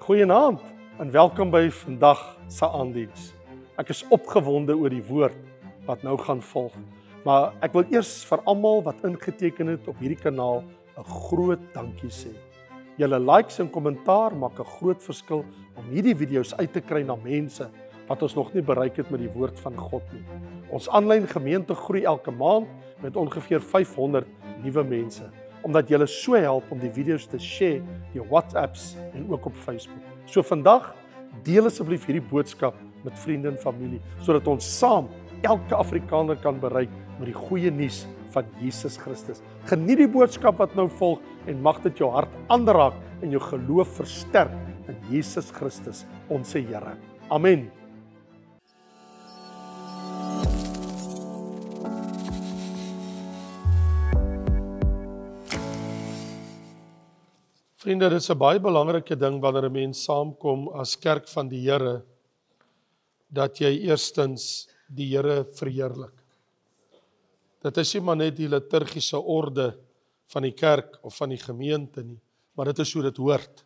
Goeienaand en welkom by vandag se aandiens. Ek is opgewonde oor die woord wat nou gaan volg. Maar ek wil eers vir almal wat ingeteken het op hierdie kanaal 'n groot dankie sê. Julle likes en kommentaar maak 'n groot verskil om hierdie video's uit te kry na mense wat ons nog nie bereik het met die woord van God nie. Ons aanlyn gemeente groei elke maand met ongeveer 500 nuwe mense, omdat julle so help om die video's te share deur WhatsApps en ook op Facebook. So vandag, deel asseblief hierdie boodskap met vriende en familie, sodat ons saam elke Afrikaner kan bereik met die goeie nuus van Jesus Christus. Geniet die boodskap wat nou volg en mag dit jou hart aanraak en jou geloof versterk in Jesus Christus, ons Here. Amen. Vriende, dit is 'n baie belangrike ding wanneer 'n mens saamkom as kerk van die Here, dat jy eerstens die Here verheerlik. Dit is nie maar net die liturgiese orde van die kerk of van die gemeente nie, maar dit is hoe dit hoort.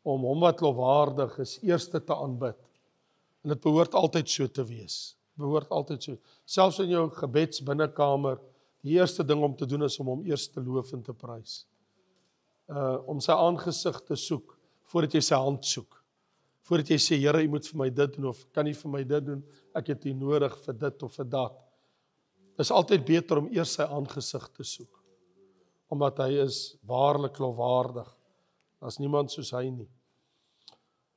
Om hom wat lofwaardig is, eerste te aanbid. En dit behoort altyd so te wees. Behoort altyd so. Selfs in jou gebedsbinnekamer, die eerste ding om te doen is om hom eers te loof en te prys. Om sy aangesig te soek, voordat jy sy hand soek. Voordat jy sê, Here, U moet vir my dit doen, of kan U vir my dit doen, ek het U nodig vir dit of vir dat. Dit is altyd beter om eers sy aangesig te soek, omdat hy is waarlik lofwaardig, as niemand soos hy nie.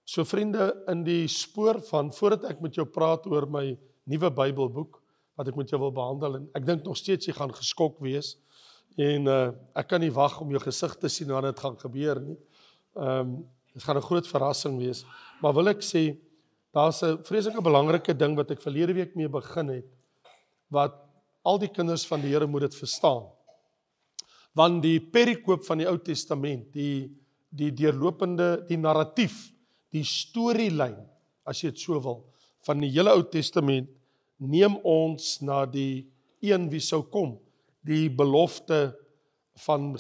So vriende, in die spoor van, voordat ek met jou praat oor my nuwe Bybelboek, wat ek met jou wil behandel, en ek dink nog steeds jy gaan geskok wees, en ek kan nie wag om jou gesig te sien wanneer dit gaan gebeur nie. Dit gaan 'n groot verrassing wees. Maar wil ek sê, daar's 'n vreeslike belangrike ding wat ek verlede week mee begin het, wat al die kinders van die Here moet dit verstaan. Want die perikoop van die Ou Testament, die deurlopende, die narratief, die storielyn, as jy dit so wil, van die hele Ou Testament, neem ons na die een wie sou kom, die belofte van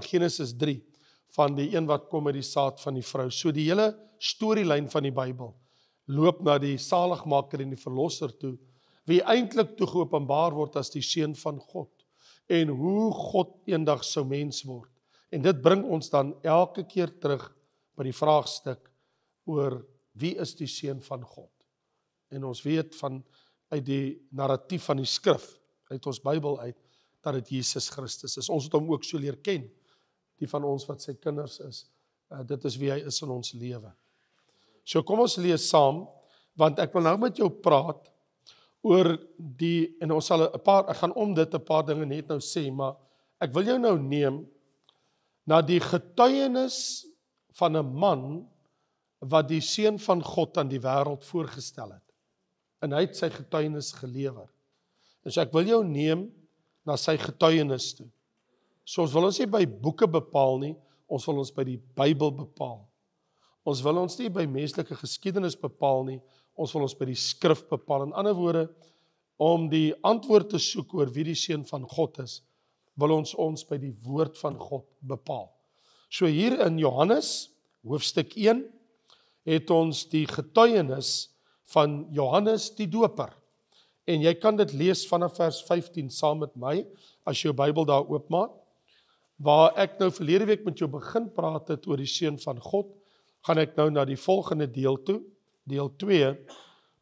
Genesis 3, van die een wat kom uit die saad van die vrou. So die hele storielyn van die Bybel loop na die saligmaker en die verlosser toe, wie eintlik toe geopenbaar word as die seun van God, en hoe God eendag sou mens word. En dit bring ons dan elke keer terug by die vraagstuk oor wie is die seun van God. En ons weet uit die narratief van die skrif, uit ons Bybel uit, dat dit Jesus Christus is. Ons het hom ook so leer ken, die van ons wat sy kinders is. Dit is wie hy is in ons lewe. So kom ons lees saam, want ek wil nou met jou praat oor en ons sal ek gaan om dit 'n paar dinge net nou sê, maar ek wil jou nou neem na die getuienis van 'n man wat die seun van God aan die wêreld voorgestel het. En hy het sy getuienis gelewer. Dus ek wil jou neem na sy getuienis toe. So ons wil ons nie by boeke bepaal nie, ons wil ons by die Bybel bepaal. Ons wil ons nie by menslike geskiedenis bepaal nie, ons wil ons by die skrif bepaal. In ander woorde, om die antwoord te soek oor wie die seun van God is, wil ons by die woord van God bepaal. So hier in Johannes, hoofstuk 1, het ons die getuienis van Johannes die Doper. En jy kan dit lees vanaf vers 15 saam met my, as jy jou Bybel daar oopmaak, waar ek nou verlede week met jou begin praat het oor die seun van God, gaan ek nou na die volgende deel toe, deel 2,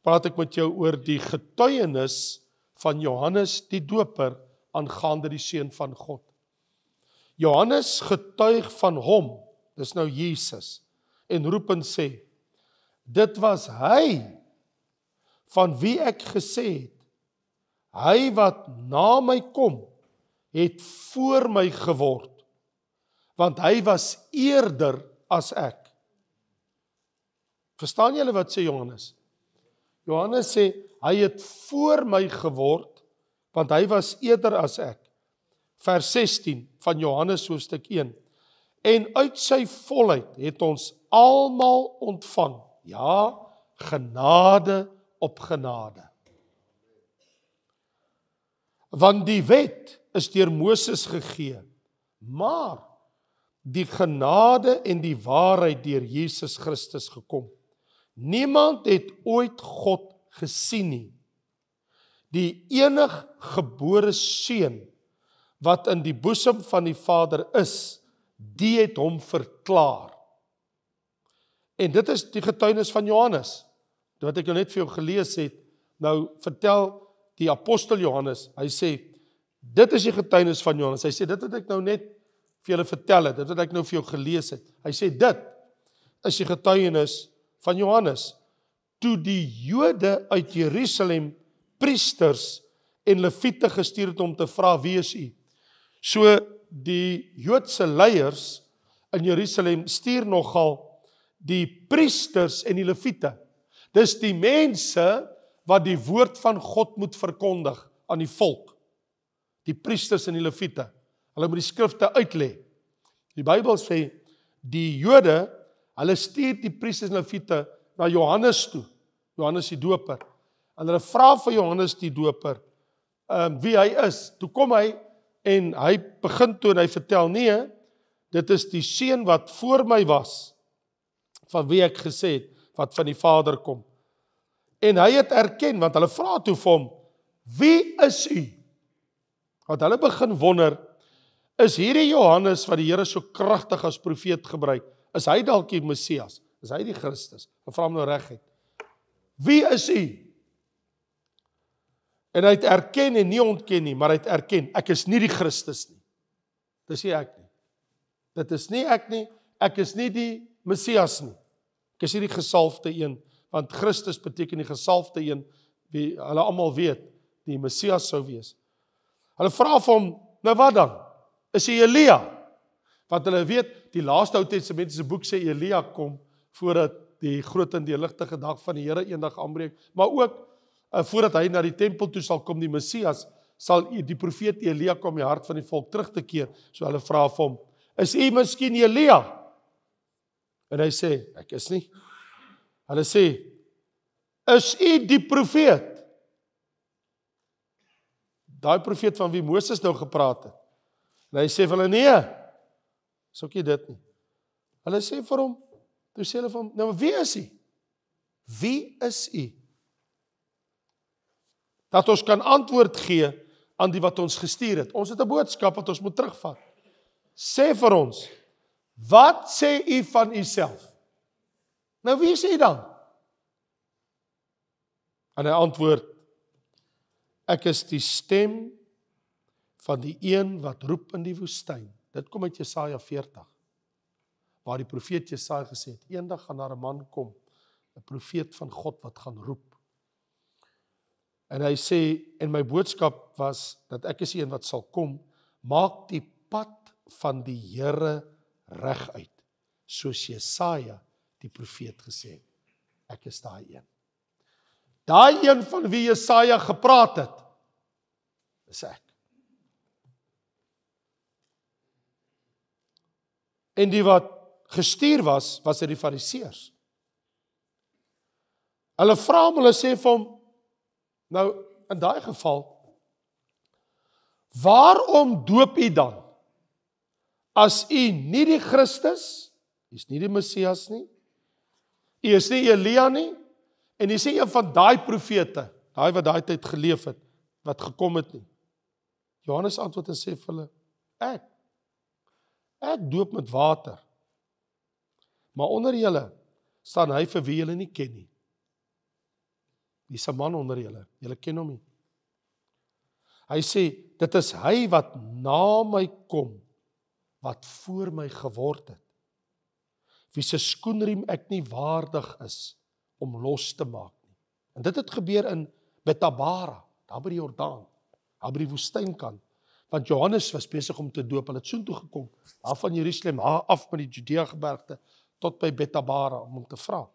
praat ek met jou oor die getuienis van Johannes die Doper aangaande die seun van God. Johannes getuig van hom, dis nou Jesus, en roep en sê, dit was hy van wie ek gesê het, hy wat na my kom, het voor my geword, want hy was eerder as ek. Verstaan julle wat sê Johannes? Johannes sê, hy het voor my geword, want hy was eerder as ek. Vers 16 van Johannes hoofstuk 1. En uit sy volheid het ons almal ontvang, ja, genade op genade. Want die wet is deur Moses gegee, maar die genade en die waarheid deur Jesus Christus gekom. Niemand het ooit God gesien nie. Die eniggebore seun wat in die boesem van die Vader is, die het hom verklaar. En dit is die getuienis van Johannes, wat ek nou net vir jou gelees het. Nou vertel die apostel Johannes, hy sê, dit is die getuienis van Johannes. Hy sê, dit wat ek nou net vir julle vertel het, dit wat ek nou vir jou gelees het. Hy sê, dit is die getuienis van Johannes. Toe die Jode uit Jerusalem priesters en leviete gestuur het om te vra, wie is u? So die Joodse leiers in Jerusalem stuur nogal die priesters en die leviete. Dis die mense wat die woord van God moet verkondig aan die volk. Die priesters en die leviete. Hulle moet die skrifte uitlê. Die Bybel sê, die Jode, hulle stuur die priesters en leviete na Johannes toe, Johannes die doper. En hulle vra vir Johannes die doper, wie hy is. Toe kom hy, en hy begin toe en hy vertel, nee, dit is die seun wat voor my was, van wie ek gesê het, wat van die Vader kom. En hy het erken, want hulle vra toe vir hom, wie is u? Want hulle begin wonder, is hierdie Johannes wat die Here so kragtig as profeet gebruik, is hy dalk die Messias? Is hy die Christus? Hulle vra hom nou reguit. Wie is u? En hy het erken en nie ontken nie, maar hy het erken, ek is nie die Christus nie. Dis nie ek nie. Dit is nie ek nie, ek is nie die Messias nie. Ek is nie die gesalfde een, want Christus beteken die gesalfde een, wie hulle almal weet, die Messias sou wees. Hulle vra vir hom, nou wat dan? Is hy Elia? Want hulle weet, die laaste Ou Testamentiese boek sê Elia kom, voordat die groot en die ligtige dag van die Here eendag aanbreek, maar ook, voordat hy na die tempel toe sal kom, die Messias, sal die profeet Elia kom die hart van die volk terug te keer. So hulle vra vir hom, is u miskien Elia? En hy sê, ek is nie. Hulle sê, is u die profeet? Daai profeet van wie Moses nou gepraat het. En hy sê vir hulle, nee, is ook nie dit nie. Hulle sê vir hom, toe sê hulle vir hom, nou wie is u? Wie is u? Dat ons kan antwoord gee aan die wat ons gestuur het. Ons het 'n boodskap wat ons moet terugvat. Sê vir ons, wat sê u van u self? Nou wie is u dan? En hy antwoord, ek is die stem van die een wat roep in die woestyn. Dit kom uit Jesaja 40, waar die profeet Jesaja gesê het, eendag gaan daar 'n man kom, 'n profeet van God wat gaan roep. En hy sê, en my boodskap was, dat ek is die een wat sal kom, maak die pad van die Here reg uit, soos Jesaja die profeet gesê het. Ek is daai een. Daai een van wie Jesaja gepraat het, is ek. En die wat gestuur was dit die Fariseërs. Hulle vra hom, hulle sê vir hom, nou, in daai geval, waarom doop u dan? As u nie die Christus, u is nie die Messias nie, u is nie Elia nie, en u is nie een van daai profete, daai wat daai tyd geleef het, wat gekom het nie. Johannes antwoord en sê vir hulle, ek doop met water, maar onder julle staan hy vir wie julle nie ken nie. Dis 'n man onder julle, julle ken hom nie. Hy sê, dit is hy wat na my kom, wat voor my geword het, wie se skoenriem ek nie waardig is, om los te maak nie. En dit het gebeur in Betabara, daar by die Jordaan, daar by die woestynkant, want Johannes was besig om te doop, hulle het soontoe gekom, daar van Jerusalem, af met die Judea gebergte, tot by Betabara, om hom te vra.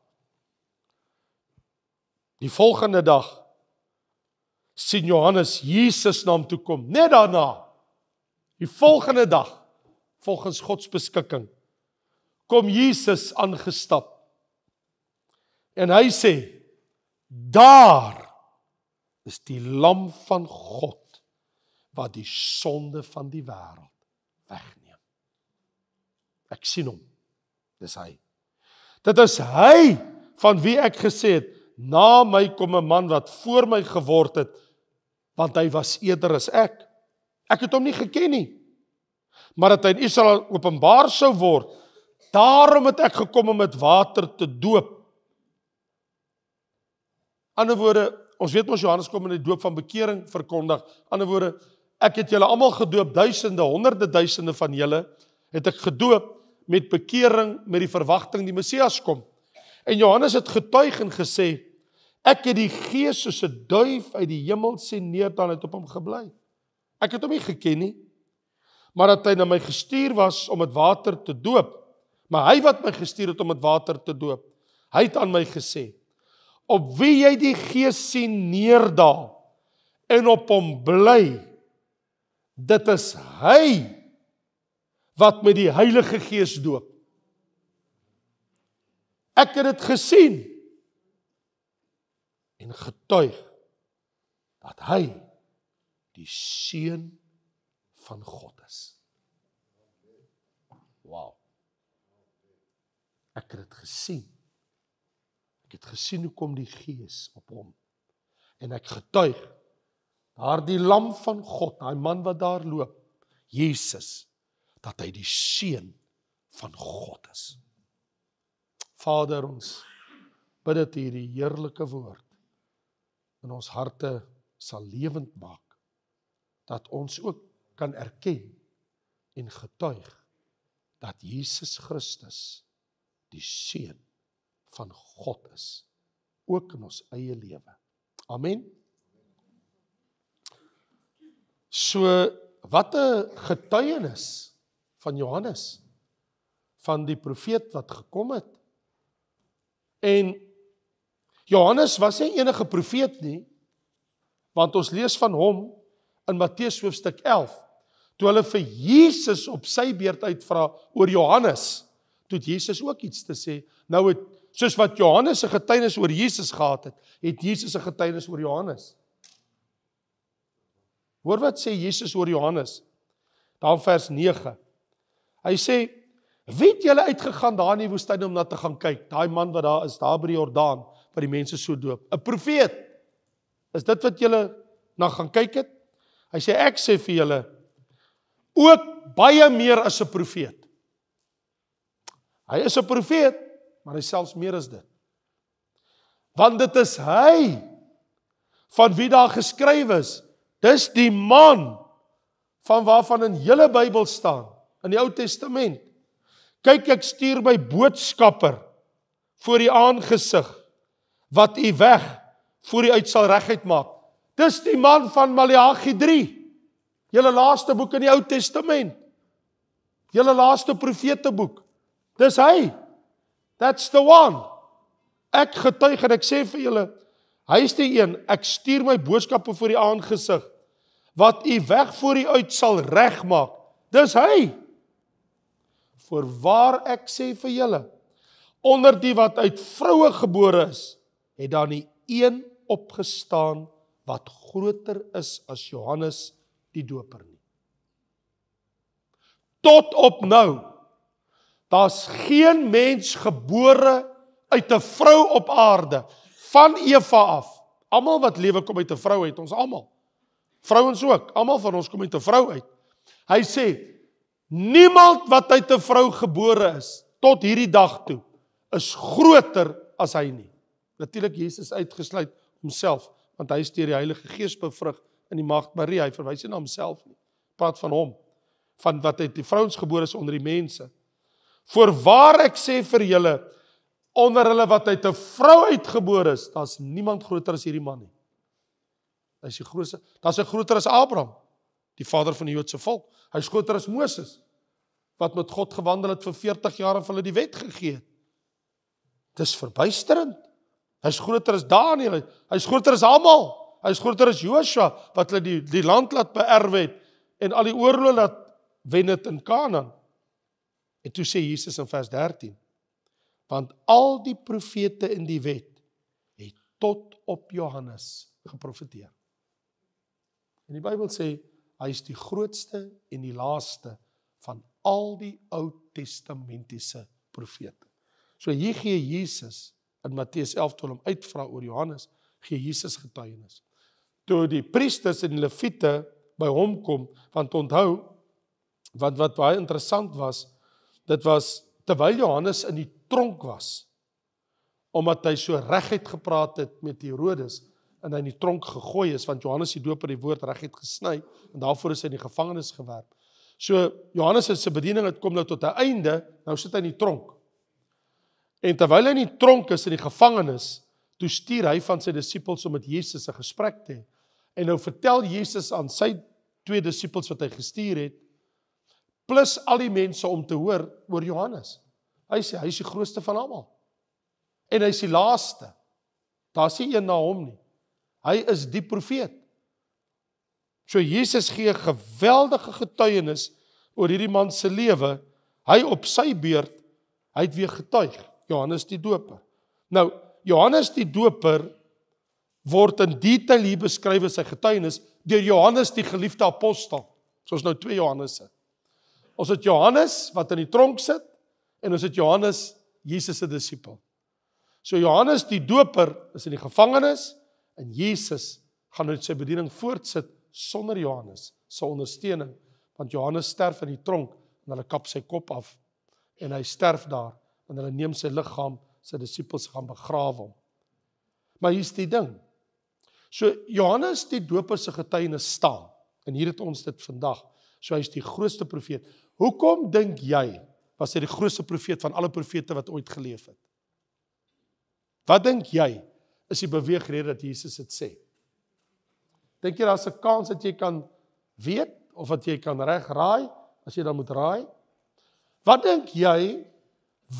Die volgende dag, sien Johannes Jesus na hom toe kom, net daarna, die volgende dag, volgens Gods beskikking, kom Jesus aangestap, en hy sê, daar is die lam van God, wat die sonde van die wêreld wegneem. Ek sien hom. Dis hy. Dit is hy van wie ek gesê het, na my kom 'n man wat voor my geword het, want hy was eerder as ek. Ek het hom nie geken nie, maar dat hy in Israel openbaar sou word, daarom het ek gekom om met water te doop. Ander woorde, ons weet ons Johannes kom in die doop van bekering verkondig. Ander woorde, ek het julle almal gedoop, duisende, honderde duisende van julle, het ek gedoop met bekering, met die verwagting die Messias kom. En Johannes het getuig en gesê, ek het die Gees soos 'n duif uit die hemel sien neerdal, het op hom gebly. Ek het hom nie geken nie, maar dat hy na my gestuur was om met water te doop. Maar hy wat my gestuur het om met water te doop, hy het aan my gesê, op wie jy die Gees sien neerdal en op hom bly, dit is hy wat met die Heilige Gees doop. Ek het dit gesien en getuig dat hy die Seun van God is. Wow. Ek het dit gesien. Ek het gesien hoe kom die Gees op hom. En ek getuig, daardie lam van God, daai man wat daar loop, Jesus, dat hy die Seun van God is. Vader, ons bid dat U hierdie heerlike woord in ons harte sal lewend maak, dat ons ook kan erken en getuig dat Jesus Christus die Seun van God is, ook in ons eie lewe. Amen. So, wat 'n getuienis van Johannes, van die profeet wat gekom het. En Johannes was nie enige profeet nie, want ons lees van hom in Matteus hoofstuk 11, toe hulle vir Jesus op sy beurt uitvra oor Johannes, toe het Jesus ook iets te sê. Nou het, soos wat Johannes 'n getuienis oor Jesus gehad het, het Jesus 'n getuienis oor Johannes. Hoor wat sê Jesus oor Johannes, daar in vers 9. Hy sê, wie het julle uitgegaan daar in die woestyn om na te gaan kyk? Daai man wat daar is, daar by die Jordaan, wat die mense so doop. 'n Profeet. Is dit wat julle na gaan kyk het? Hy sê, ek sê vir julle, ook baie meer as 'n profeet. Hy is 'n profeet, maar hy selfs meer as dit. Want dit is hy, van wie daar geskryf is, dis die man, van waarvan in julle Bybel staan, in die Ou Testament. Kyk, ek stuur my boodskapper voor die aangesig, wat u weg voor u uit sal reguit maak. Dis die man van Maleagi 3, julle laaste boek in die Ou Testament, julle laaste profeteboek. Dis hy. That's the one. Ek getuig en ek sê vir julle, hy is die een, ek stuur my boodskappe voor die aangesig, wat u weg voor u uit sal regmaak. Dis hy. Voorwaar ek sê vir julle, onder die wat uit vroue gebore is, het daar nie een opgestaan wat groter is as Johannes die Doper nie. Tot op nou, daar's geen mens gebore uit 'n vrou op aarde, van Eva af. Almal wat lewe kom uit 'n vrou uit, ons almal. Vrouens ook, almal van ons kom uit 'n vrou uit. Hy sê, niemand wat uit 'n vrou gebore is, tot hierdie dag toe, is groter as hy nie. Natuurlik Jesus uitgesluit homself, want hy is deur die Heilige Gees bevrug in die maagd Maria. Hy verwys nie na homself nie. Praat van hom, van wat uit die vrouens gebore is onder die mense. Voorwaar ek sê vir julle, onder hulle wat uit 'n vrou uitgebore is, daar's niemand groter as hierdie man nie. Hy's die grootste. Daar's 'n groter as Abraham, die vader van die Joodse volk. Hy's groter as Moses, wat met God gewandel het vir 40 jaar en vir hulle die wet gegee het. Dis verbuisterend. Hy's groter as Daniel, hy's groter as almal. Hy's groter as Joshua, wat hulle die land laat beerwe het, en al die oorloë laat wen het in Kanaan. En toe sê Jesus in vers 13, want al die profete in die wet, het tot op Johannes geprofeteer. En die Bybel sê, hy is die grootste en die laaste van al die Ou Testamentiese profete. So hier gee Jesus, in Matteus 11, toe hom uitvra oor Johannes, gee Jesus getuienis. Toe die priesters en die leviete by hom kom, want onthou, wat baie interessant was, dit was, terwyl Johannes in die tronk was, omdat hy so reguit gepraat het met Herodes, en hy in die tronk gegooi is, want Johannes die Doper die woord reguit gesny, en daarvoor is hy in die gevangenis gewerp. So, Johannes se bediening het kom nou tot 'n einde, nou sit hy in die tronk. En terwyl hy in die tronk is, in die gevangenis, toe stuur hy van sy disippels om met Jesus 'n gesprek te hê. En nou vertel Jesus aan sy 2 disippels wat hy gestuur het, plus al die mense om te hoor oor Johannes. Hy sê, hy is die grootste van almal. En hy is die laaste. Daar is nie een na hom nie. Hy is die profeet. So Jesus gee 'n geweldige getuienis oor hierdie man se lewe. Hy op sy beurt, hy het weer getuig, Johannes die Doper. Nou, Johannes die Doper word in detail hier beskryf as sy getuienis deur Johannes die geliefde apostel. So ons nou 2 Johannesse. Ons het Johannes wat in die tronk sit en ons het Johannes, Jesus se disipel. So Johannes die Doper is in die gevangenis en Jesus gaan nou sy bediening voortsit sonder Johannes se ondersteuning, want Johannes sterf in die tronk en hulle kap sy kop af en hy sterf daar en hulle neem sy liggaam, sy disipels gaan begrawe hom. Maar hier's die ding. So Johannes die Doper se getuienis staan en hier het ons dit vandag. So hy is die grootste profeet. Hoekom dink jy was hy die grootste profeet van alle profete wat ooit geleef het? Wat dink jy is die beweegrede dat Jesus dit sê? Dink jy daar's 'n kans dat jy kan weet of dat jy kan reg raai as jy dan moet raai? Wat dink jy,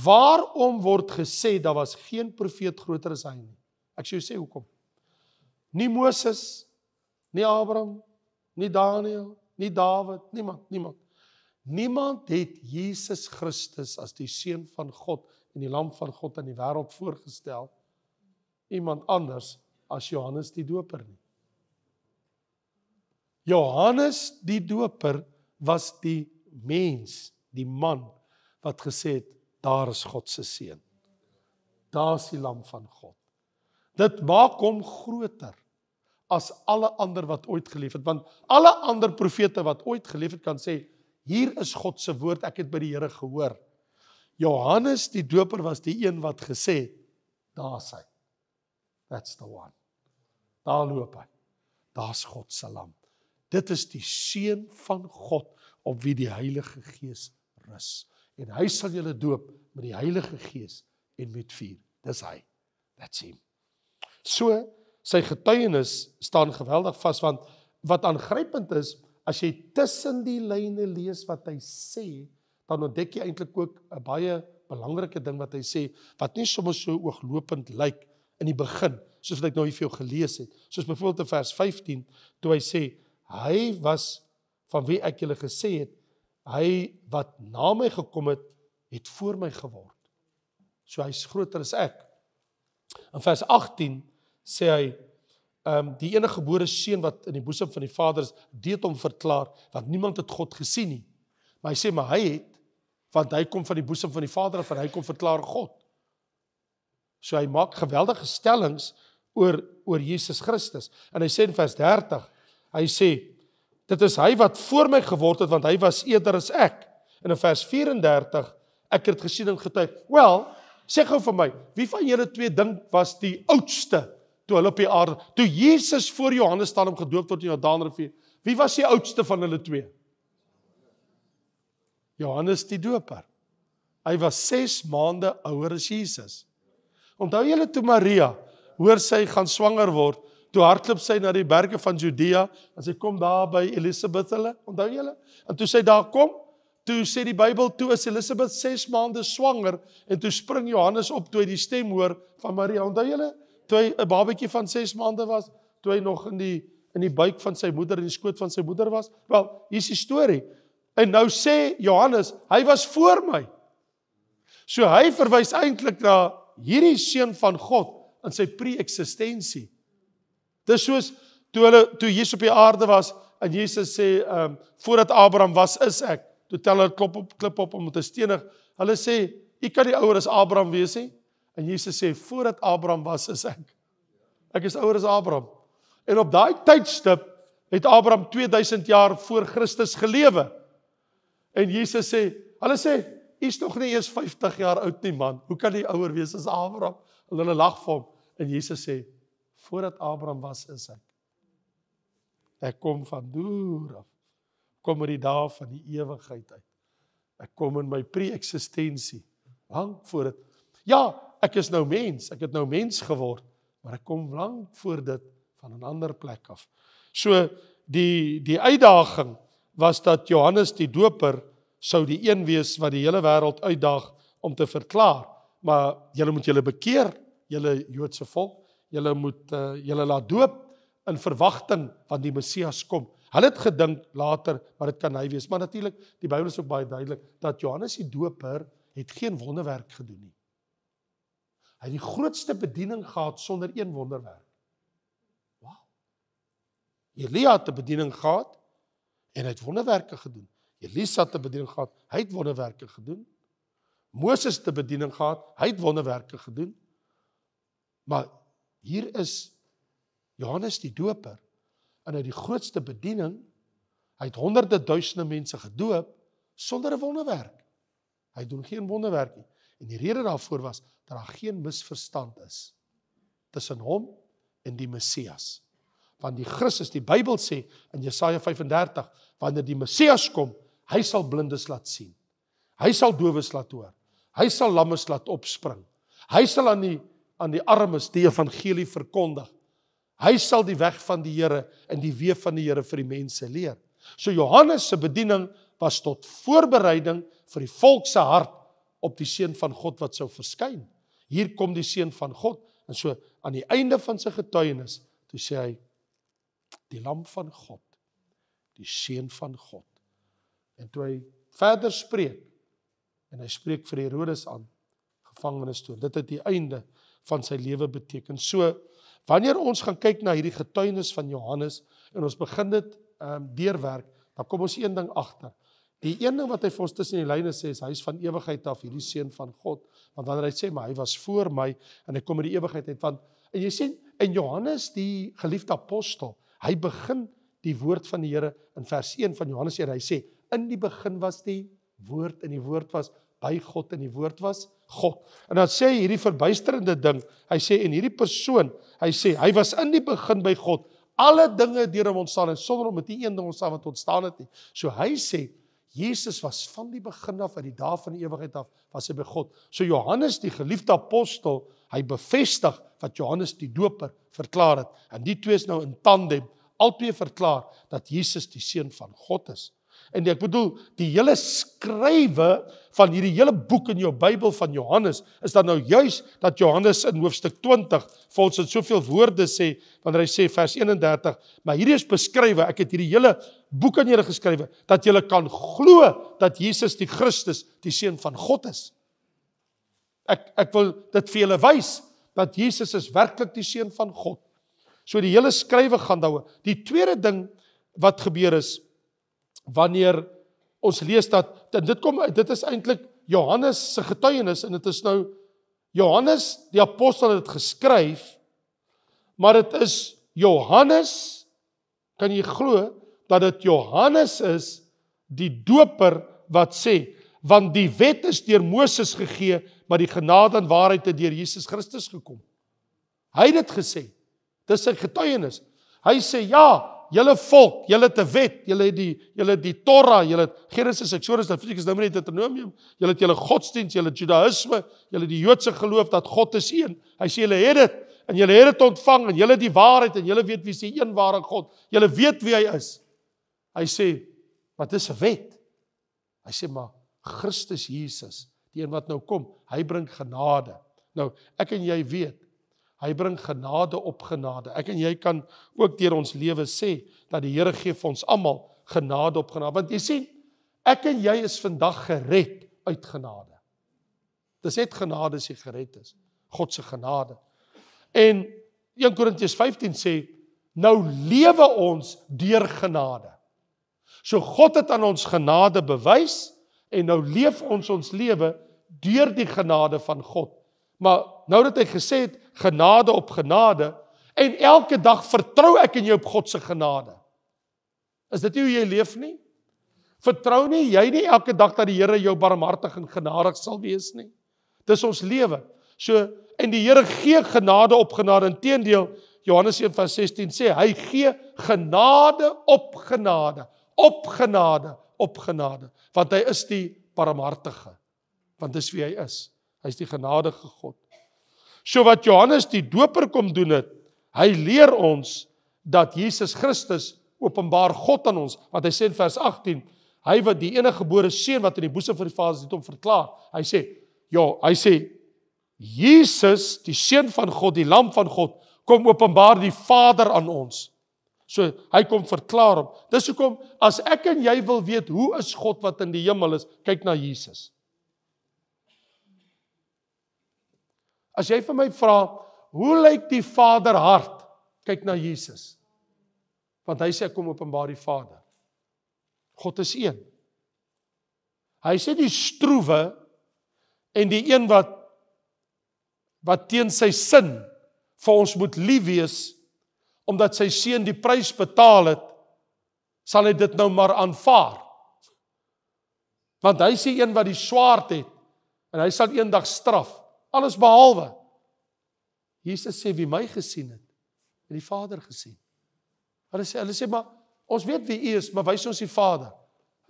waarom word gesê daar was geen profeet groter as hy nie? Ek sê jou sê hoekom. Nie Moses, nie Abraham, nie Daniel, nie Dawid, niemand. Niemand het Jesus Christus as die Seun van God en die Lam van God in die wêreld voorgestel, iemand anders as Johannes die Doper nie. Johannes die Doper was die mens, die man, wat gesê het, daar is God se seun. Daar is die Lam van God. Dit maak hom groter as alle ander wat ooit geleef het, want alle ander profete wat ooit geleef het kan sê, hier is God se woord, ek het by die Here gehoor. Johannes die Doper was die een wat gesê het, daar is hy. That's the one. Daar loop hy. Daar's God se lam. Dit is die Seun van God op wie die Heilige Gees rus. En hy sal julle doop met die Heilige Gees en met vuur. Dis hy. That's him. So, sy getuienis staan geweldig vas, want wat aangrypend is, as jy tussen die lyne lees wat hy sê, dan ontdek jy eintlik ook 'n baie belangrike ding wat hy sê, wat nie sommer so ooglopend lyk in die begin, soos wat ek nou hier vir jou gelees het. Soos byvoorbeeld in vers 15, toe hy sê, hy was, van wie ek julle gesê het, hy wat na my gekom het, het voor my geword. So hy is groter as ek. In vers 18 sê hy, die enige gebore seun wat in die boesem van die Vader is, dit hom verklaar, want niemand het God gesien nie. Maar hy sê, maar hy het, want hy kom van die boesem van die Vader af, en hy kom verklaar God. So hy maak geweldige stellings oor Jesus Christus. En hy sê in vers 30, hy sê, dit is hy wat voor my geword het, want hy was eerder as ek. En in vers 34, ek het gesien en getuig. Wel, sê gou vir my, wie van julle 2 dink was die oudste toe hulle op die aarde, toe Jesus voor Johannes staan om gedoop word in die Jordaanrivier, wie was die oudste van hulle 2? Johannes die Doper. Hy was 6 maande ouer as Jesus. Onthou julle toe Maria, hoor sy gaan swanger word, toe hardloop sy na die berge van Judea, en sy kom daar by Elisabeth hulle, onthou julle? En toe sy daar kom, toe sê die Bybel, toe is Elisabeth 6 maande swanger, en toe spring Johannes op, toe hy die stem hoor van Maria, onthou julle? Toe hy 'n babatjie van 6 maande was, toe hy nog in die buik van sy moeder, in die skoot van sy moeder was. Wel, hier is die storie. En nou sê Johannes, hy was voor my. So hy verwys eintlik na hierdie seun van God in sy pre-eksistensie. Dis soos toe Jesus op die aarde was en Jesus sê voordat Abraham was, is ek. toe tel hulle klip op om te stenig. Hulle sê, "U kan nie ouer as Abraham wees nie." En Jesus sê, "Voordat Abraham was, is ek. Ek is ouer as Abraham." En op daai tydstip het Abraham 2000 jaar voor Christus gelewe. En Jesus sê, hulle sê, "U is nog nie eers 50 jaar oud nie, man. Hoe kan u ouer wees as Abraham?" En hulle lag vir hom. En Jesus sê, "Voordat Abraham was, is ek. Ek kom van deur af. Kom uit die dae van die ewigheid uit. Ek kom in my pre-eksistensie. Lank voor dit. Ja, ek is nou mens. Ek het nou mens geword. Maar ek kom lank voor dit van 'n ander plek af." So, die uitdaging was dat Johannes die Doper sou die een wees wat die hele wêreld uitdaag om te verklaar. Maar julle moet julle bekeer, julle Joodse volk. Julle moet julle laat doop in verwagting van die Messias kom. Hulle het gedink later, maar dit kan hy wees. Maar natuurlik, die Bybel is ook baie duidelik, dat Johannes die Doper het geen wonderwerk gedoen nie. Hy het die grootste bediening gehad sonder een wonderwerk. Wow. Elia het 'n bediening gehad en hy het wonderwerke gedoen. Elisa het 'n bediening gehad, hy het wonderwerke gedoen. Moses het 'n bediening gehad, hy het wonderwerke gedoen. Maar hier is Johannes die Doper en hy het die grootste bediening. Hy het honderde duisende mense gedoop sonder 'n wonderwerk. Hy doen geen wonderwerk nie. En die rede daarvoor was dat daar geen misverstand is tussen hom en die Messias. Want die Christus, die Bybel sê in Jesaja 35, wanneer die Messias kom, hy sal blindes laat sien. Hy sal dowes laat hoor. Hy sal lammes laat opspring. Hy sal aan die armes die evangelie verkondig. Hy sal die weg van die Here en die weë van die Here vir die mense leer. So Johannes se bediening was tot voorbereiding vir die volk se hart op die seun van God wat sou verskyn. Hier kom die seun van God en so aan die einde van sy getuienis, toe sê hy, die lam van God, die seun van God. En toe hy verder spreek, en hy spreek vir Herodes aan, gevangenis toe. Dit het die einde van sy lewe beteken. So, wanneer ons gaan kyk na hierdie getuienis van Johannes, en ons begin dit deurwerk, dan kom ons een ding agter. Die een ding wat hy vir ons tussen die lyne sê, is hy is van ewigheid af, hierdie seun van God. Want wanneer hy sê, maar hy was voor my, en hy kom in die ewigheid uit, want, en jy sê, en Johannes, die geliefde apostel, hy begin die woord van die Here in vers 1 van Johannes 1, hy sê, in die begin was die woord, en die woord was by God, en die woord was God. En dan sê hy hierdie verbuisterende ding, hy sê, en hierdie persoon, hy sê, hy was in die begin by God, alle dinge deur hom ontstaan, en sonder hom het nie een ding ontstaan wat ontstaan het nie. So hy sê, Jesus was van die begin af, uit die dae van die ewigheid af, was hy by God. So Johannes, die geliefde apostel, hy bevestig wat Johannes die Doper verklaar het. En die twee is nou in tandem, albei verklaar dat Jesus die seun van God is. En ek bedoel, die hele skrywe van hierdie hele boek in jou Bybel van Johannes, is dan nou juis dat Johannes in hoofstuk 20, vir ons in soveel woorde sê, wanneer hy sê vers 31, maar hierdie is beskrywe, ek het hierdie hele boek aan julle geskrywe, dat julle kan glo dat Jesus die Christus, die seun van God is. Ek wil dit vir julle wys, dat Jesus is werklik die seun van God. So die hele skrywe gaan daaroor. Die tweede ding wat gebeur is, wanneer ons lees dat dit is eintlik Johannes se getuienis, en dit is nou, Johannes, die apostel het geskryf, maar dit is Johannes, kan jy glo, dat dit Johannes is, die doper, wat sê, want die wet is deur Moses gegee, maar die genade en waarheid het deur Jesus Christus gekom. Hy het dit gesê, dis sy getuienis. Hy sê, ja, julle volk, julle het 'n wet, julle het die Torah, julle het Genesis, Exodus, Levitikus, Numeri, Deuteronomium, julle het julle godsdienst, julle het Judaïsme, julle het die Joodse geloof dat God is een. Hy sê, julle het dit, en julle het dit ontvang, en julle het die waarheid, en julle weet wie is die een ware God. Julle weet wie hy is. Hy sê, maar dit is 'n wet. Hy sê, maar Christus Jesus, die een wat nou kom, hy bring genade. Nou, ek en jy weet, hy bring genade op genade. Ek en jy kan ook deur ons lewe sê, dat die Here gee vir ons almal genade op genade. Want jy sien, ek en jy is vandag gered uit genade. Dis net genade as jy gered is. God se genade. En 1 Korintiërs 15 sê, nou lewe ons deur genade. So God het aan ons genade bewys, en nou leef ons lewe deur die genade van God. Maar nou dat hy gesê het, genade op genade, en elke dag vertrou ek en jy op God se genade. Is dit nie hoe jy leef nie? Vertrou nie jy nie elke dag dat die Here jou barmhartig en genadig sal wees nie. Dis ons lewe. So, en die Here gee genade op genade, inteendeel, Johannes 1:16 sê, hy gee genade op genade, op genade, op genade, want hy is die barmhartige, want dis wie hy is. Hy is die genadige God. So wat Johannes die doper kom doen het, hy leer ons dat Jesus Christus openbaar God aan ons, want hy sê in vers 18, hy wat die enige gebore seun wat in die boesem van die Vader is, het hom verklaar. Hy sê, Jesus, die seun van God, die lam van God, kom openbaar die Vader aan ons. So, hy kom verklaar hom. Dis hoekom, as ek en jy wil weet, hoe is God wat in die hemel is, kyk na Jesus. As jy vir my vra, hoe lyk die Vader hart? Kyk na Jesus. Want hy sê, ek kom openbaar die Vader. God is een. Hy sê die stroewe en die een wat teen sy sin vir ons moet lief wees, omdat sy seun die prys betaal het, sal hy dit nou maar aanvaar. Want hy sê een wat die swaard het, en hy sal eendag straf, alles behalwe. Jesus sê, wie my gesien het die Vader gesien. Hulle sê, maar ons weet wie U is, maar wys ons die Vader.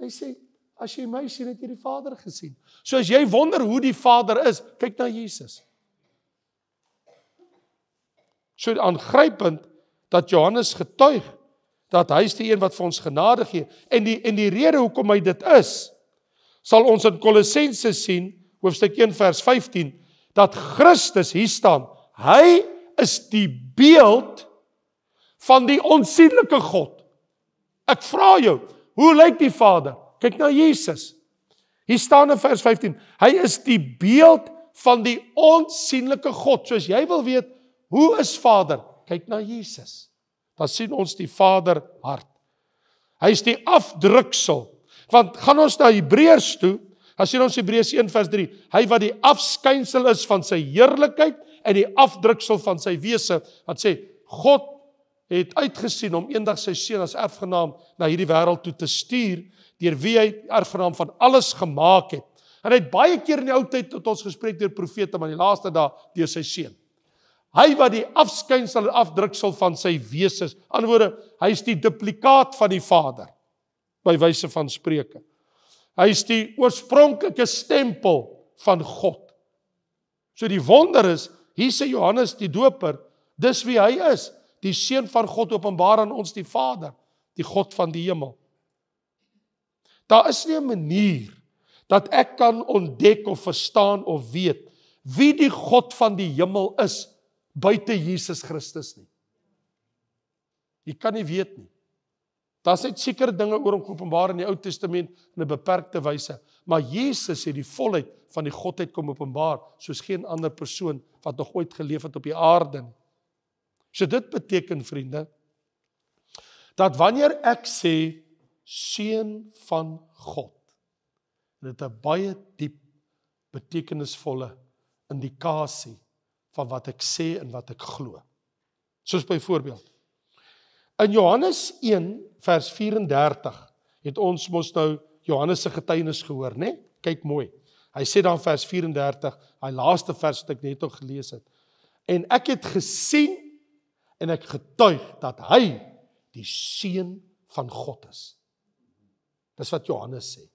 Hy sê, as jy my sien, het jy die Vader gesien. So as jy wonder hoe die Vader is, kyk na Jesus. So aangrypend dat Johannes getuig dat hy is die een wat vir ons genade gee. En die rede hoekom hy dit is, sal ons in Kolossense sien, hoofstuk 1 vers 15, dat Christus hier staan. Hy is die beeld van die onsienlike God. Ek vra jou, hoe lyk die Vader? Kyk na Jesus. Hier staan in vers 15, hy is die beeld van die onsienlike God. Soos jy wil weet, hoe is Vader? Kyk na Jesus. Dan sien ons die Vader hart. Hy is die afdruksel. Want gaan ons na Hebreërs toe, dan sien ons Hebreërs 1 vers 3, hy wat die afskynsel is van sy heerlikheid en die afdruksel van sy wese, wat sê, God het uitgesien om eendag sy seun as erfgenaam na hierdie wêreld toe te stuur, deur wie hy erfgenaam van alles gemaak het. En hy het baie keer in die ou tyd tot ons gespreek deur profete, maar in die laaste dae deur sy seun. Hy wat die afskynsel en afdruksel van sy wese is. In ander woorde, hy is die duplikaat van die Vader, by wyse van Spreuke. Hy is die oorspronklike stempel van God. So die wonder is, hier sê Johannes die Doper, dis wie hy is, die seun van God openbaar aan ons die Vader, die God van die hemel. Daar is nie 'n manier dat ek kan ontdek of verstaan of weet wie die God van die hemel is buite Jesus Christus nie. Jy kan nie weet nie. Daar's net sekere dinge oor hom geopenbaar in die Ou Testament in 'n beperkte wyse, maar Jesus het die volheid van die Godheid kom openbaar, soos geen ander persoon wat nog ooit geleef het op die aarde nie. So dit beteken, vriende, dat wanneer ek sê seun van God, dit 'n baie diep betekenisvolle indikasie van wat ek sê en wat ek glo. Soos byvoorbeeld, in Johannes 1 vers 34 het ons mos nou Johannes se getuienis gehoor, né? Kyk mooi. Hy sê dan vers 34, hy laaste vers wat ek net nog gelees het. En ek het gesien en ek getuig dat hy die seun van God is. Dis wat Johannes sê.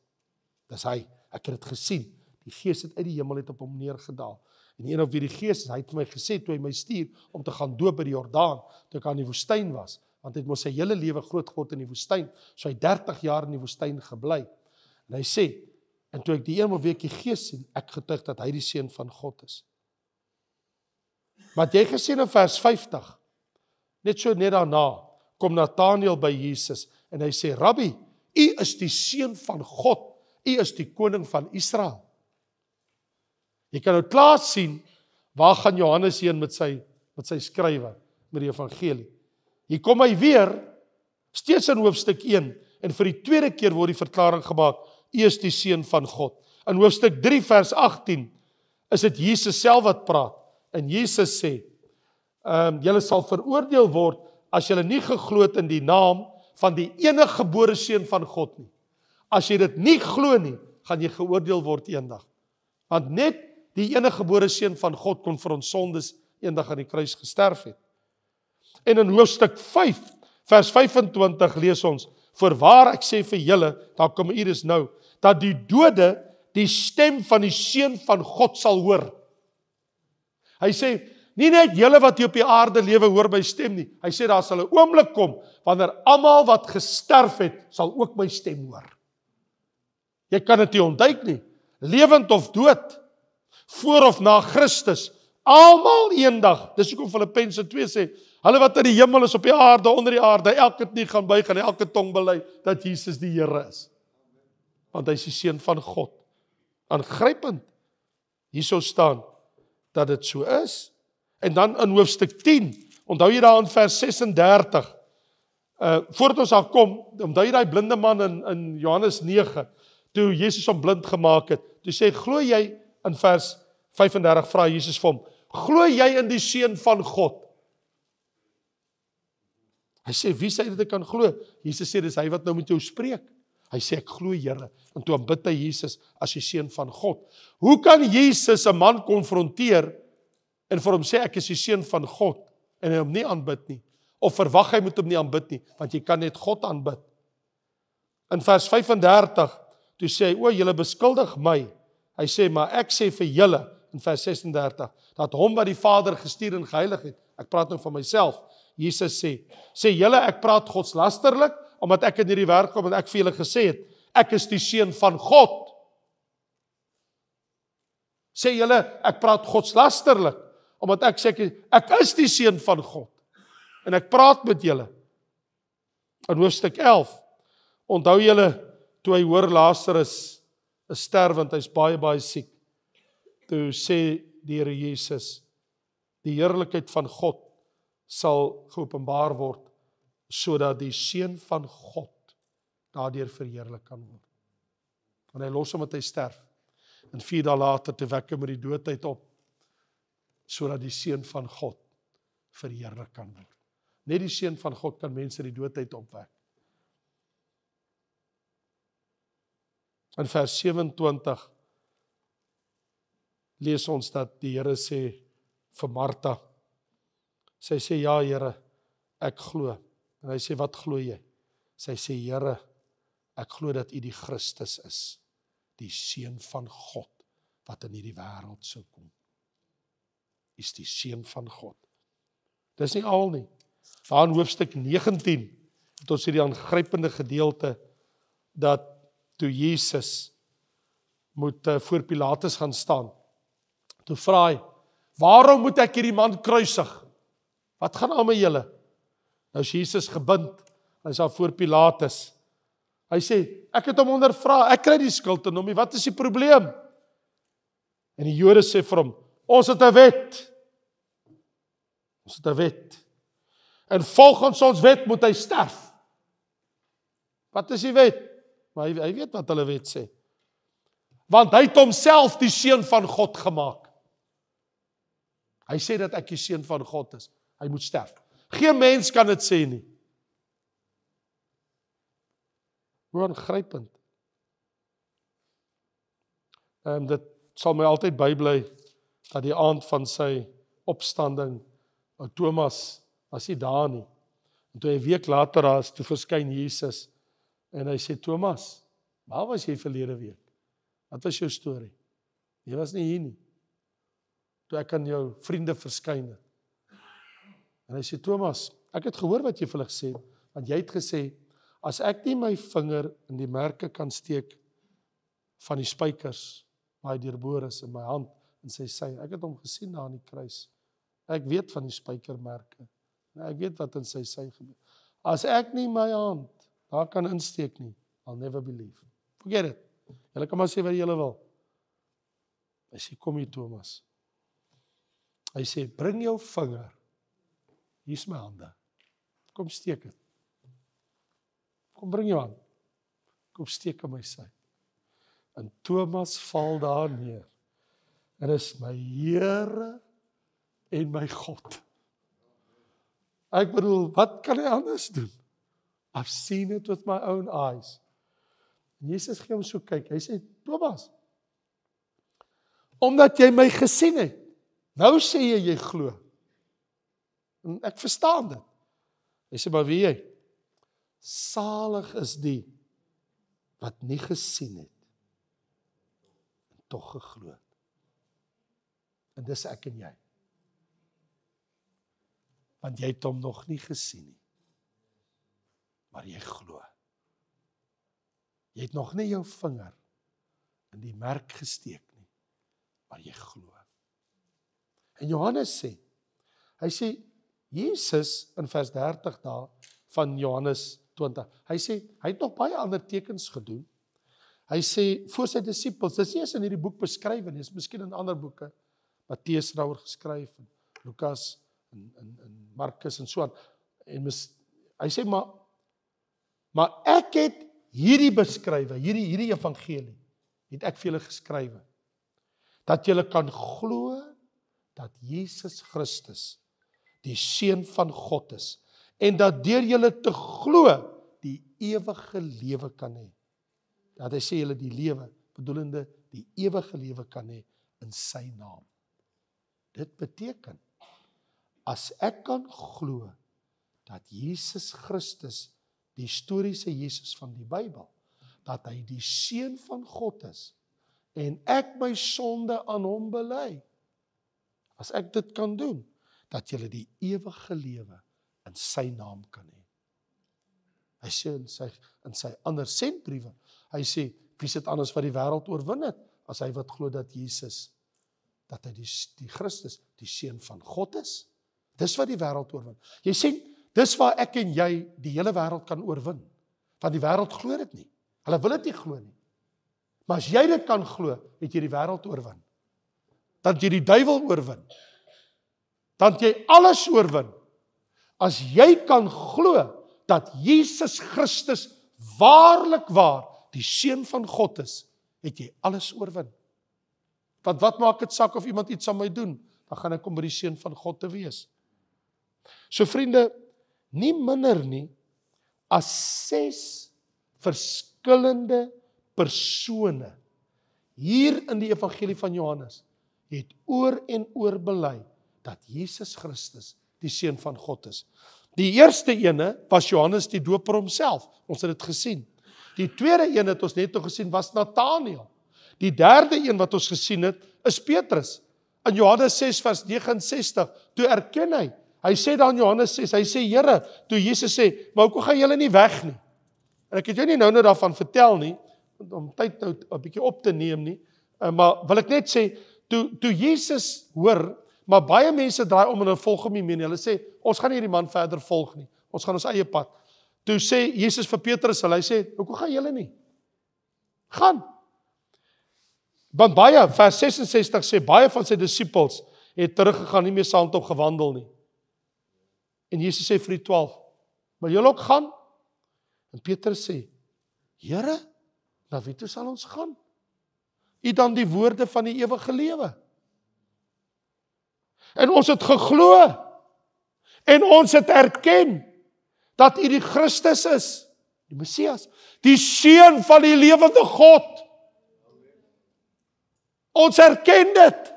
Dis hy. Ek het dit gesien. Die Gees het uit die hemel het op hom neergedaal. En een op wie die Gees is, hy het vir my gesê toe hy my stuur om te gaan doop by die Jordaan, toe ek aan die woestyn was, want hy het mos sy hele lewe groot geword in die woestyn, so hy 30 jaar in die woestyn gebly. En hy sê, en toe ek die een week die Gees sien, ek getuig dat hy die seun van God is. Maar jy gesien in vers 50, net daarna, kom Nathanael by Jesus, en hy sê, Rabbi, u is die seun van God, u is die koning van Israel. Jy kan nou klaar sien, waar gaan Johannes heen met sy skrywe, met die evangelie. Hier kom hy weer, steeds in hoofstuk 1, En vir die tweede keer word die verklaring gemaak, U is die Seun van God. In hoofstuk 3 vers 18 is dit Jesus self wat praat. En Jesus sê, julle sal veroordeel word as julle nie geglo het in die naam van die enige gebore Seun van God nie. As jy dit nie glo nie, gaan jy geoordeel word eendag. Want net die enige gebore Seun van God kon vir ons sondes eendag aan die kruis gesterf het. En in hoofstuk 5, vers 25 lees ons, voorwaar ek sê vir julle, daar kom Iris nou, dat die dode die stem van die Seun van God sal hoor. Hy sê, nie net julle wat hier op die aarde lewe hoor my stem nie. Hy sê, daar sal 'n oomblik kom, wanneer almal wat gesterf het, sal ook my stem hoor. Jy kan dit nie ontduik nie. Lewend of dood, voor of na Christus, almal eendag, dis hoekom Filippense 2 sê, hulle wat in die hemel is, op die aarde, onder die aarde, elke knie gaan buig en elke tong bely, dat Jesus die Here is. Want hy is die Seun van God. Aangrypend. Hierso staan, dat dit so is. En dan in hoofstuk 10, onthou jy daar in vers 36, voordat ons daar kom, onthou jy die blinde man in Johannes 9, toe Jesus hom blind gemaak het, toe sê, glo jy, in vers 35 vra Jesus vir hom, glo jy in die Seun van God? Hy sê, wie sê dit ek kan glo? Jesus sê, dis hy wat nou met jou spreek. Hy sê, ek glo Here, en toe aanbid hy Jesus as die Seun van God. Hoe kan Jesus 'n man konfronteer, en vir hom sê, ek is die Seun van God, en hy hom nie aanbid nie, of verwag hy moet hom nie aanbid nie, want jy kan net God aanbid. In vers 35, toe sê hy, o, julle beskuldig my, hy sê, maar ek sê vir julle, in vers 36, dat hom wat die Vader gestuur en geheilig het, ek praat nou van myself, Jesus sê julle, ek praat godslasterlik, omdat ek in hierdie wêreld kom en ek vir julle gesê het, ek is die Seun van God. Sê julle, ek praat godslasterlik, omdat ek sê, ek is die Seun van God, en ek praat met julle. In hoofstuk 11, onthou julle, toe hy hoor Lazarus is sterwend, hy's baie, baie siek, toe sê die Here Jesus, die heerlikheid van God sal geopenbaar word, sodat die Seun van God daardeur verheerlik kan word. En hy los hom met hy sterf. En 4 dae later te wek hom met die doodheid op, sodat die Seun van God verheerlik kan word. Net die Seun van God kan mense die doodheid opwek. In vers 27 lees ons dat die Here sê vir Martha, sy sê, ja Here, ek glo. En hy sê, wat glo jy? Sy sê, Here, ek glo dat U die Christus is, die Seun van God, wat in hierdie wêreld sou kom. U is die Seun van God. Dis nie al nie. Daar in hoofstuk 19, het ons hierdie aangrypende gedeelte, dat toe Jesus moet voor Pilatus gaan staan, toe vra hy, waarom moet ek hierdie man kruisig? Wat gaan aan met julle? Nou is Jesus gebind, hy is daar voor Pilatus. Hy sê, ek het hom ondervra, ek kry die skuld in hom, wat is die probleem? En die Jode sê vir hom, ons het 'n wet. Ons het 'n wet. En volgens ons wet moet hy sterf. Wat is die wet? Maar hy weet wat hulle wet sê. Want hy het homself die Seun van God gemaak. Hy sê dat ek die Seun van God is. Hy moet sterf. Geen mens kan dit sê nie. Hoe aangrypend. Dit sal my altyd bybly, dat die aand van sy opstanding, Thomas was nie daar nie. En toe 'n week later is, toe verskyn Jesus, en hy sê, Thomas, waar was jy verlede week? Wat was jou storie? Jy was nie hier nie. Toe ek aan jou vriende verskyn het. En hy sê, Thomas, ek het gehoor wat jy vir hulle gesê het, want jy het gesê, as ek nie my vinger in die merke kan steek van die spykers, waar hy deurboor is in my hand, en sy sy, ek het hom gesien daar aan die kruis. Ek weet van die spykermerke. Ek weet wat in sy sy gebeur. As ek nie my hand daar kan insteek nie, I'll never believe. Forget it. Julle kan maar sê wat julle wil. Hy sê, kom hier Thomas. Hy sê, bring jou vinger. Hier is my hande. Kom steek het. Kom bring jou hand. Kom steek in my sy. En Thomas val daar neer. En is my Here en my God. Ek bedoel, wat kan hy anders doen? I've seen it with my own eyes. En Jesus gee hom so kyk, hy sê, Thomas, omdat jy my gesien het, nou sê jy glo. En ek verstaan dit. Hy sê, maar wie jy? Salig is die, wat nie gesien het, en tog geglo het. En dis ek en jy. Want jy het hom nog nie gesien nie, maar jy glo. Jy het nog nie jou vinger in die merk gesteek nie, maar jy glo. En Johannes sê, hy sê, Jesus in vers 30 daar van Johannes 20, hy sê, hy het nog baie ander tekens gedoen. Hy sê, voor sy disippels, dis nie eens in hierdie boek beskryf nie, is miskien in ander boeke, Matteus daaroor geskryf, en Lukas, en Markus en so aan. En hy sê, maar ek het hierdie beskrywe, hierdie evangelie, het ek vir julle geskrywe, dat julle kan glo, dat Jesus Christus, die Seun van God is, en dat deur julle te glo, die ewige lewe kan hê. Dat hy sê julle die lewe, bedoelende die ewige lewe kan hê, in sy naam. Dit beteken, as ek kan glo, dat Jesus Christus, die historiese Jesus van die Bybel, dat hy die Seun van God is, en ek my sonde aan hom bely, as ek dit kan doen, dat julle die ewige lewe in sy naam kan hê. Hy sê in sy ander sendbriewe, hy sê, wie is dit anders wat die wêreld oorwin het, as hy wat glo dat Jesus, dat hy die Christus, die Seun van God is. Dis wat die wêreld oorwin. Jy sê, dis waar ek en jy die hele wêreld kan oorwin. Want die wêreld glo dit nie. Hulle wil dit nie glo nie. Maar as jy dit kan glo, het jy die wêreld oorwin. Dan het jy die duiwel oorwin. Dan het jy alles oorwin. As jy kan glo dat Jesus Christus waarlik waar die Seun van God is, het jy alles oorwin. Want wat maak dit saak of iemand iets aan my doen? Dan gaan ek om by die Seun van God te wees. So vriende, nie minder nie, as 6 verskillende persone hier in die evangelie van Johannes het oor en oor bely dat Jesus Christus die Seun van God is. Die eerste ene was Johannes die Doper homself. Ons het dit gesien. Die tweede een het ons net nog gesien was Nathanael. Die derde een wat ons gesien het is Petrus. In Johannes 6 vers 69, toe erken hy. Hy sê dan in Johannes 6, hy sê, Here, toe Jesus sê, maar hoekom gaan julle nie weg nie? En ek het jou nie nou daarvan vertel nie, om tyd nou 'n bietjie op te neem nie, maar wil ek net sê, toe Jesus hoor, maar baie mense draai om en hulle volg hom nie meer nie. Hulle sê, ons gaan nie hierdie man verder volg nie. Ons gaan ons eie pad. Toe sê Jesus vir Petrus, hy sê, hoekom gaan julle nie? Gaan. Want baie, vers 66 sê, baie van sy disippels het teruggegaan, nie meer saam met hom gewandel nie. En Jesus sê vir die 12, maar julle ook gaan? En Petrus sê, Here, na wie toe sal ons gaan? U dan die woorde van die ewige lewe. En ons het geglo, en ons het erken, dat u die Christus is, die Messias, die Seun van die lewende God. Ons erken dit.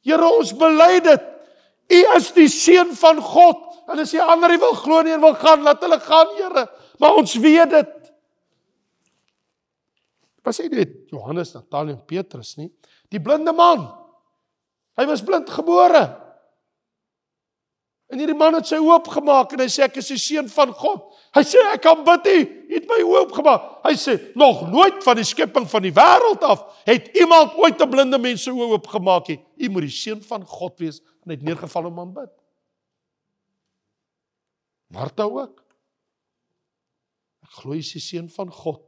Here, ons bely dit. U is die Seun van God. En as die ander wil glo nie en wil gaan, laat hulle gaan, Here. Maar ons weet dit. Was hy dit? Johannes, Nathanael en Petrus nie. Die blinde man. Hy was blind gebore. En hierdie man het sy oë oopgemaak en hy sê, ek is die Seun van God. Hy sê, ek kan bid u het my oë oopgemaak. Hy sê, nog nooit van die skepping van die wêreld af, het iemand ooit 'n blinde mens sy oë oopgemaak nie. U moet die Seun van God wees, en hy het neergeval om aan bid. Martha ook. Ek glo jy is die Seun van God.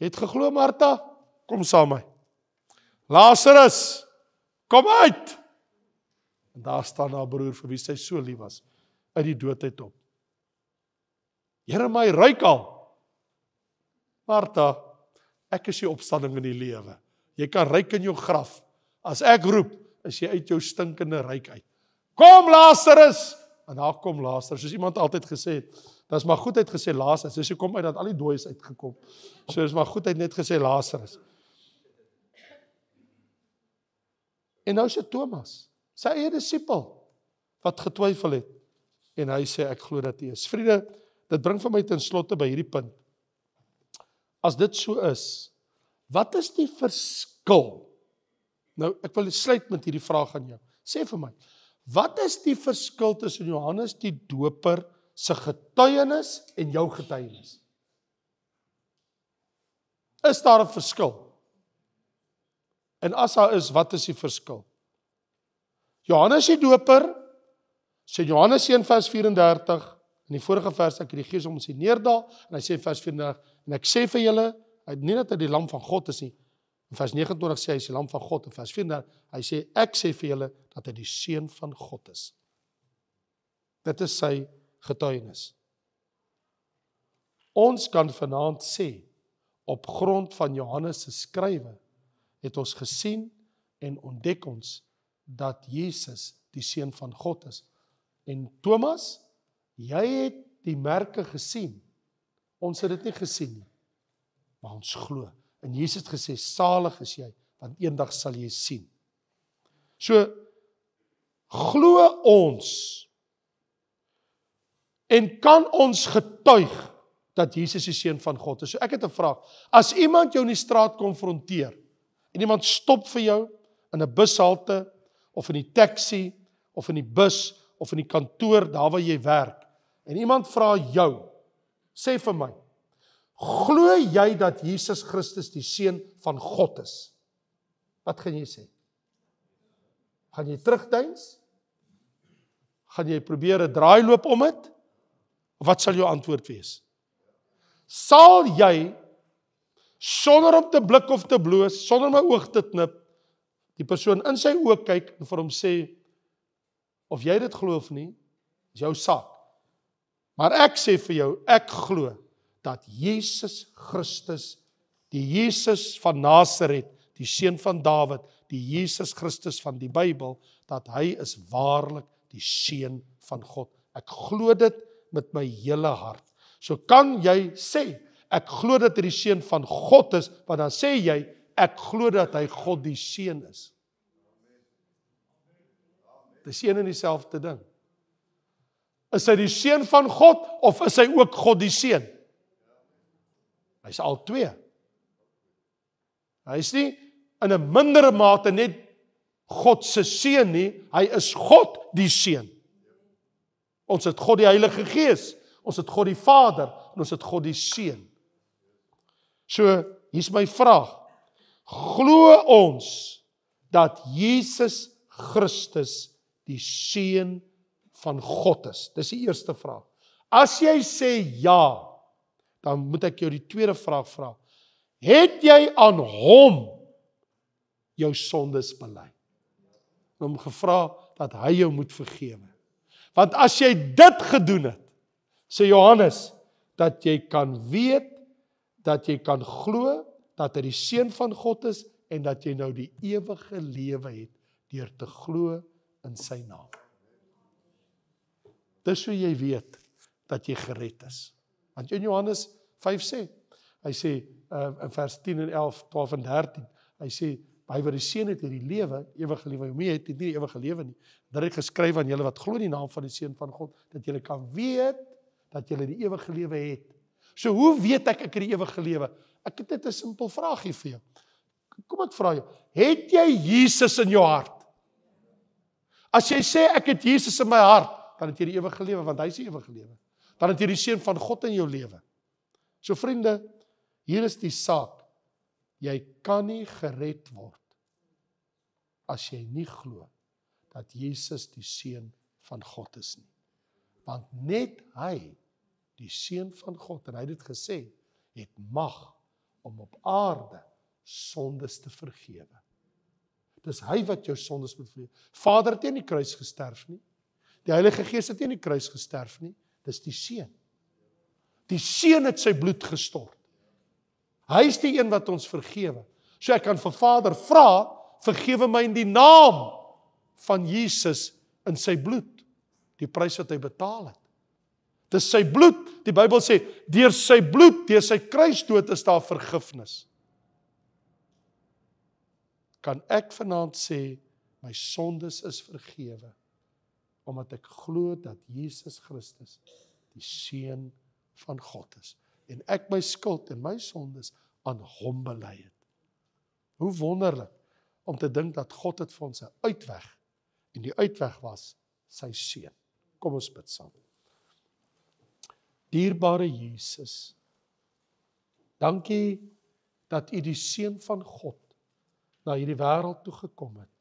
Jy het geglo, Martha? Kom saam met my. Lazarus, kom uit! En daar staan haar broer, vir wie sy so lief was, uit die dood uit op. Here, my ruik al. Martha, ek is die opstanding in die lewe. Jy kan ryk in jou graf. As ek roep, is jy uit jou stinkende ryk uit. Kom Lazarus! En daar kom Lazarus, soos iemand altyd gesê het, dit is maar goed uit gesê Lazarus, soos hy kom uit dat al die dooies uitgekom. So is maar goed uit net gesê Lazarus. En nou is dit Thomas, sy eie disipel, wat getwyfel het. En hy sê, ek glo dat hy is. Vriende, dit bring vir my ten slotte by hierdie punt. As dit so is, wat is die verskil? Nou, ek wil sluit met hierdie vraag aan jou. Sê vir my, wat is die verskil tussen Johannes die Doper se getuienis en jou getuienis? Is daar 'n verskil? En as daar is, wat is die verskil? Johannes die Doper, sê Johannes 1 vers 34, in die vorige vers, ek het die Gees om sy neerdal, en hy sê vers 34, en ek sê vir julle, nie dat hy die lam van God is nie, in vers 29 sê hy is die lam van God, in vers 34, hy sê, ek sê vir julle, dat hy die seun van God is. Dit is sy getuienis. Ons kan vanaand sê, op grond van Johannes se skrywe, het ons gesien en ontdek ons, dat Jesus die seun van God is. En Thomas, jy het die merke gesien. Ons het dit nie gesien nie, maar ons glo. En Jesus het gesê, salig is jy, want eendag sal jy sien. So, glo ons, en kan ons getuig, dat Jesus die seun van God is. So ek het 'n vraag, as iemand jou in die straat konfronteer, en iemand stop vir jou, in 'n bushalte, of in die taxi, of in die bus, of in die kantoor, daar waar jy werk, en iemand vra jou, sê vir my, glo jy dat Jesus Christus die seun van God is? Wat gaan jy sê? Gaan jy terugdeins? Gaan jy probeer 'n draailoop om dit? Of wat sal jou antwoord wees? Sal jy, sonder om te blik of te bloos, sonder my oog te knip, die persoon in sy oë kyk en vir hom sê, of jy dit glo of nie, is jou saak. Maar ek sê vir jou, ek glo, dat Jesus Christus, die Jesus van Nasaret, die seun van Dawid, die Jesus Christus van die Bybel, dat hy is waarlik die seun van God. Ek glo dit met my hele hart. So kan jy sê, ek glo dat hy die seun van God is, want dan sê jy, ek glo dat hy God die seun is. Dis een en dieselfde ding. Is hy die seun van God, of is hy ook God die seun? Hy is al twee. Hy is nie in 'n mindere mate net God se seun nie, hy is God die seun. Ons het God die Heilige Gees, ons het God die Vader, en ons het God die Seun. So, hier's my vraag. Glo ons dat Jesus Christus die Seun van God is? Dis die eerste vraag. As jy sê ja, dan moet ek jou die tweede vraag vra. Het jy aan hom jou sondes bely? Hom gevra dat hy jou moet vergewe. Want as jy dit gedoen het, sê Johannes, dat jy kan weet, dat jy kan glo, dat hy die seun van God is, en dat jy nou die ewige lewe het, deur te glo in sy naam. Dis hoe jy weet, dat jy gered is. Want in Johannes 5 sê, hy sê, in vers 10 en 11, 12 en 13, hy sê, hy wat die seun het, die lewe, ewige lewe, jy het nie die ewige lewe nie. Dit het geskryf aan julle wat glo in die naam van die seun van God, dat julle kan weet, dat julle die ewige lewe het. So hoe weet ek het die ewige lewe? Ek het net 'n simpel vraagie vir jou. Kom ek vra jou, het jy Jesus in jou hart? As jy sê ek het Jesus in my hart, dan het jy die ewige lewe, want hy is die ewige lewe. Dan het jy die seun van God in jou lewe. So vriende, hier is die saak. Jy kan nie gered word as jy nie glo dat Jesus die seun van God is nie. Want net hy, die seun van God, en hy het dit gesê, het mag om op aarde sondes te vergewe. Dis hy wat jou sondes moet vergewe. Vader het nie aan die kruis gesterf nie. Die Heilige Gees het nie aan die kruis gesterf nie. Dis die seun. Die seun het sy bloed gestort. Hy is die een wat ons vergewe. So ek kan vir Vader vra, vergewe my in die naam van Jesus in sy bloed, die prys wat hy betaal het. Dis sy bloed, die Bybel sê, deur sy bloed, deur sy kruisdood is daar vergifnis. Kan ek vanaand sê, my sondes is vergewe, omdat ek glo dat Jesus Christus die Seun van God is. En ek my skuld en my sondes aan hom bely het. Hoe wonderlik om te dink dat God het vir ons 'n uitweg, en die uitweg was sy Seun. Kom ons bid saam. Dierbare Jesus, dankie dat U die Seun van God na hierdie wêreld toe gekom het.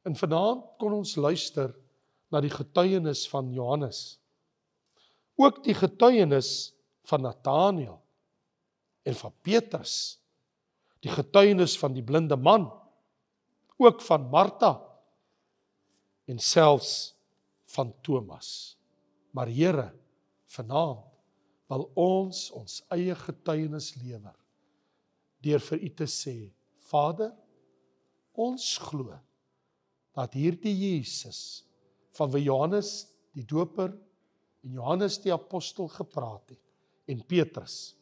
En vanaand kon ons luister na die getuienis van Johannes. Ook die getuienis van Nathanael en van Petrus. Die getuienis van die blinde man. Ook van Martha en selfs van Thomas. Maar Here, vanaand wil ons eie getuienis lewer deur vir U te sê, Vader, ons glo dat hierdie Jesus van wie Johannes die doper en Johannes die apostel gepraat het en Petrus,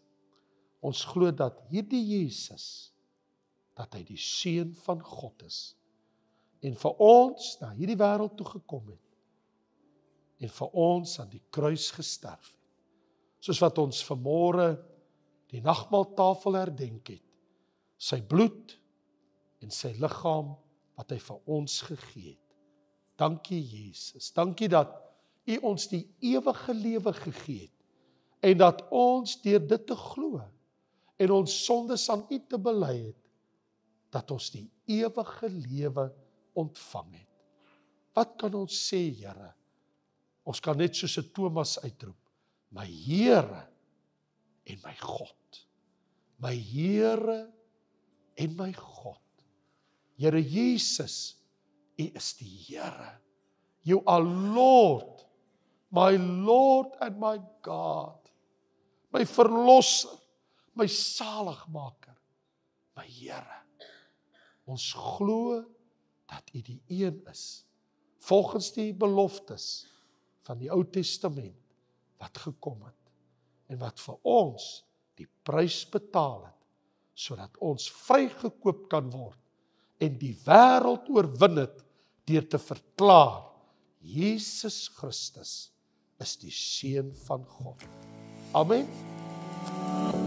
ons glo dat hierdie Jesus, dat hy die Seun van God is en vir ons na hierdie wêreld toe gekom het en vir ons aan die kruis gesterf het. Soos wat ons vanmôre die nagmaaltafel herdenk het, sy bloed en sy liggaam wat hy vir ons gegee het. Dankie Jesus, dankie dat U ons die ewige lewe gegee het en dat ons deur dit te glo en ons sondes aan U te bely het, dat ons die ewige lewe ontvang het. Wat kan ons sê, Here? Ons kan net soos 'n Thomas uitroep, my Here en my God. My Here en my God. Here Jesus, U is die Here. You are Lord, my Lord and my God. My verlosser, my saligmaker, my Here. Ons glo dat U die een is, volgens die beloftes van die Ou Testament, wat gekom het, en wat vir ons die prys betaal het, sodat ons vrygekoop kan word, en die wêreld oorwin het, deur te verklaar, Jesus Christus is die Seun van God. Amen.